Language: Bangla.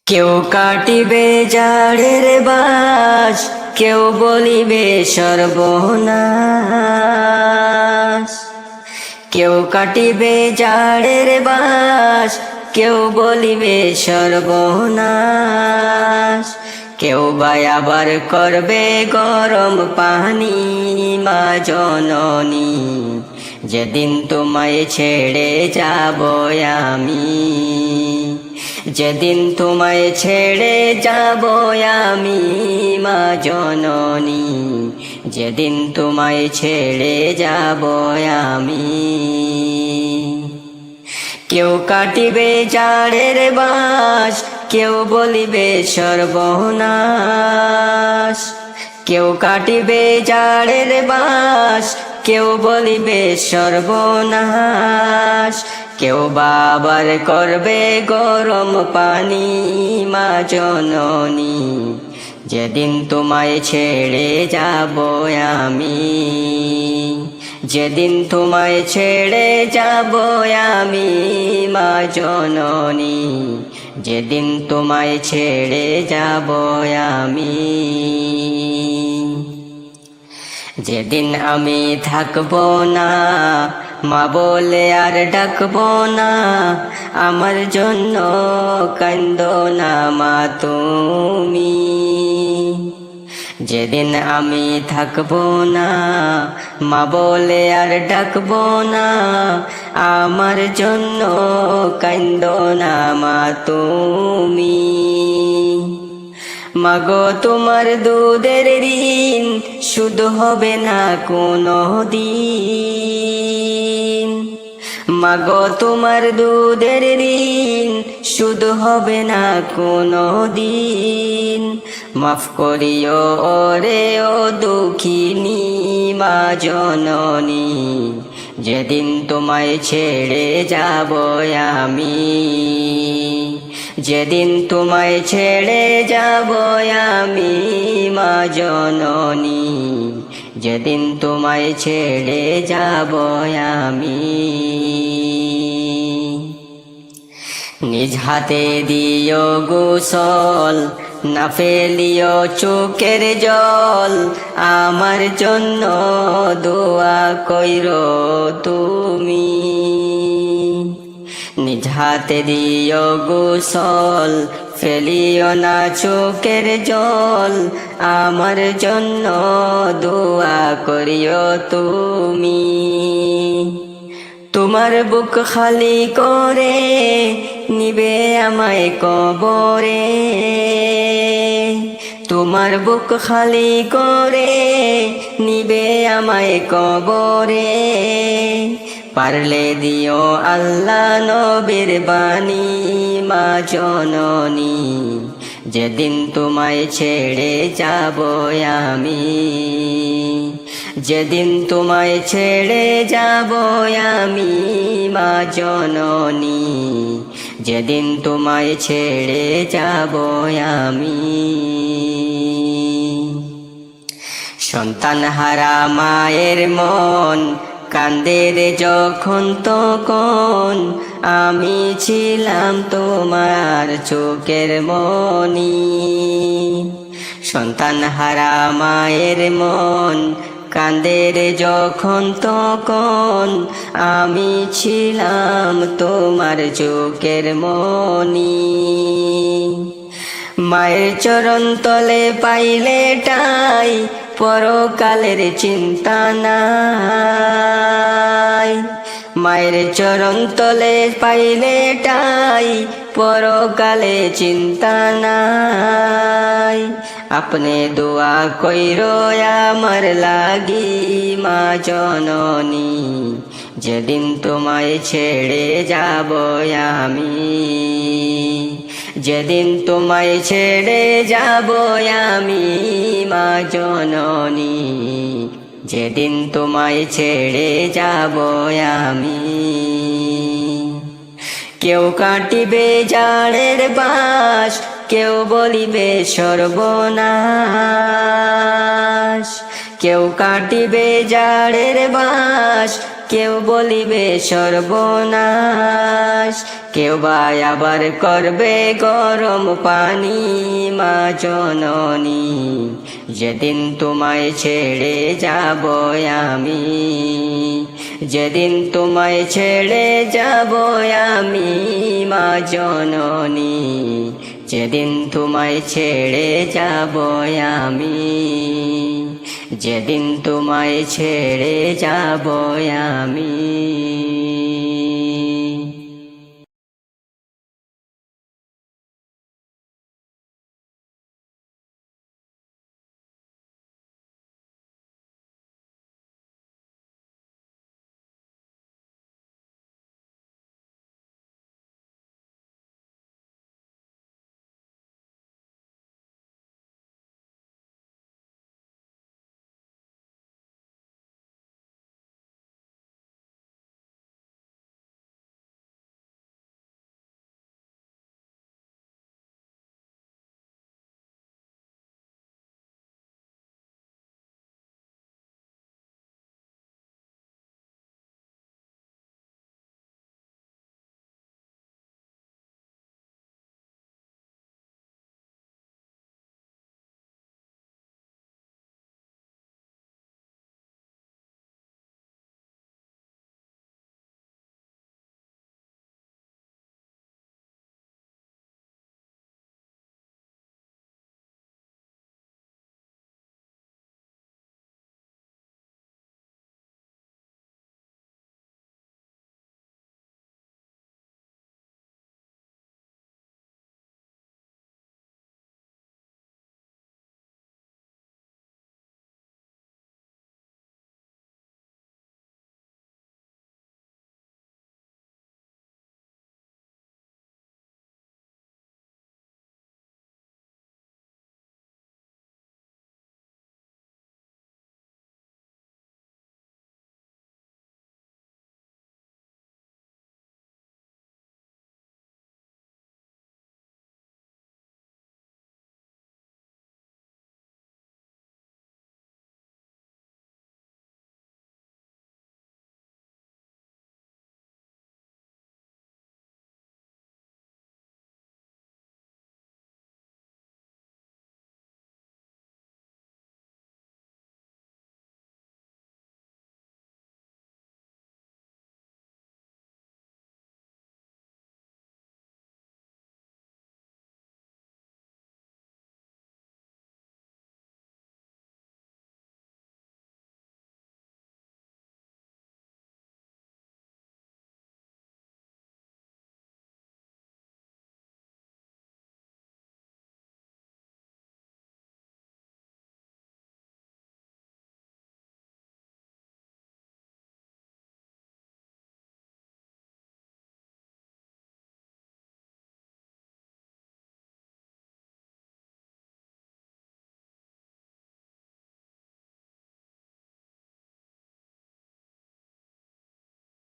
কেউ কাটিবে জাড়ের বাস, কেউ বলিবে সর্বনাশ। কেউ কাটিবে জাড়ের বাস, কেউ বলিবে সর্বনাশ। কেউ বা আবার করবে গরম পানি, মা জননী যেদিন তোমায় ছেড়ে যাব আমি, যেদিন তোমায় ছেড়ে যাব আমি মা জননী, যেদিন তোমায় ছেড়ে যাব আমি। কেউ কাটিবে জাড়ের বাস, কেউ বলিবে সর্বনাশ। কেউ কাটিবে জাড়ের বাস, কেউ বলিবে সর্বনাশ। কেউ বাবার করবে গরম পানি, মা জননী যেদিন তোমায় ছেড়ে যাব আমি, যেদিন তোমায় ছেড়ে যাব আমি মা জননী, যেদিন তোমায় ছেড়ে যাব আমি। যেদিন আমি থাকবো না, মা বলে আর ডাকবো না, আমার জন্য কান্দো না মা তুমি। যেদিন আমি থাকবো না, মা বলে আর ডাকবো না, আমার জন্য কান্দো না মা তুমি। মাগো তোমার দুধের ঋণ শুধু হবে না কোনো দিন, মাগো তোমার দুধের ঋণ শুধু হবে না কোনো দিন। মাফ করিও ওরে ও দুঃখিনী মা জননী, যেদিন তোমায় ছেড়ে যাব আমি, যেদিন তোমায় ছেড়ে যাব আমি মা জননী, যেদিন তোমায় ছেড়ে যাব আমি। নিজ হাতে দিও গোসল, না ফেলিও চোখের জল, আমার জন্য দোয়া কইরো তুমি। নিজ হাতে দিও গোসল, ফেলিও না চোখের জল, আমার জন্য দোয়া করিও তুমি। তোমার বুক খালি করে নিবে আমায় কবরে, তোমার বুক খালি করে নিবে আমায় কবরে। পারলে দিও আল্লাহ নবীর বাণী মা জননী, যেদিন তোমায় ছেড়ে যাব আমি, যেদিন তোমায় ছেড়ে যাব আমি মা জননী, যেদিন তোমায় ছেড়ে যাব আমি। সন্তান হারা মায়ের মন কান্দে রে যখন তখন, আমি ছিলাম তোমার চোখের মনি। সন্তান হারা মায়ের মন কান্দে রে যখন তখন, আমি ছিলাম তোমার চোখের মনি। মায়ের চরণ তলে পাইলে ঠাই, পরকালের চিন্তা নাই। মায়ের চরণ তলে পাইলে ঠাই, পরকালে চিন্তা নাই। আপনি দোয়া কইরো আমার লাগি মা জননী, যেদিন তোমায় ছেড়ে যাব আমি, যেদিন তোমায় ছেড়ে যাব আমি মা জননী, যেদিন তোমায় ছেড়ে যাব আমি। কেউ কাটিবে জাড়ের বাস, কেউ বলিবে সর্বনাশ। কেউ কাটিবে জাড়ের বাস, কেউ বলিবে সর্বনাশ, কেউ বা আবার করবে গরম পানি। মা জননী, যেদিন তোমায় ছেড়ে যাব আমি, যেদিন তোমায় ছেড়ে যাব আমি মা জননী, যেদিন তোমায় ছেড়ে যাব আমি, যেদিন তোমায় ছেড়ে যাব আমি।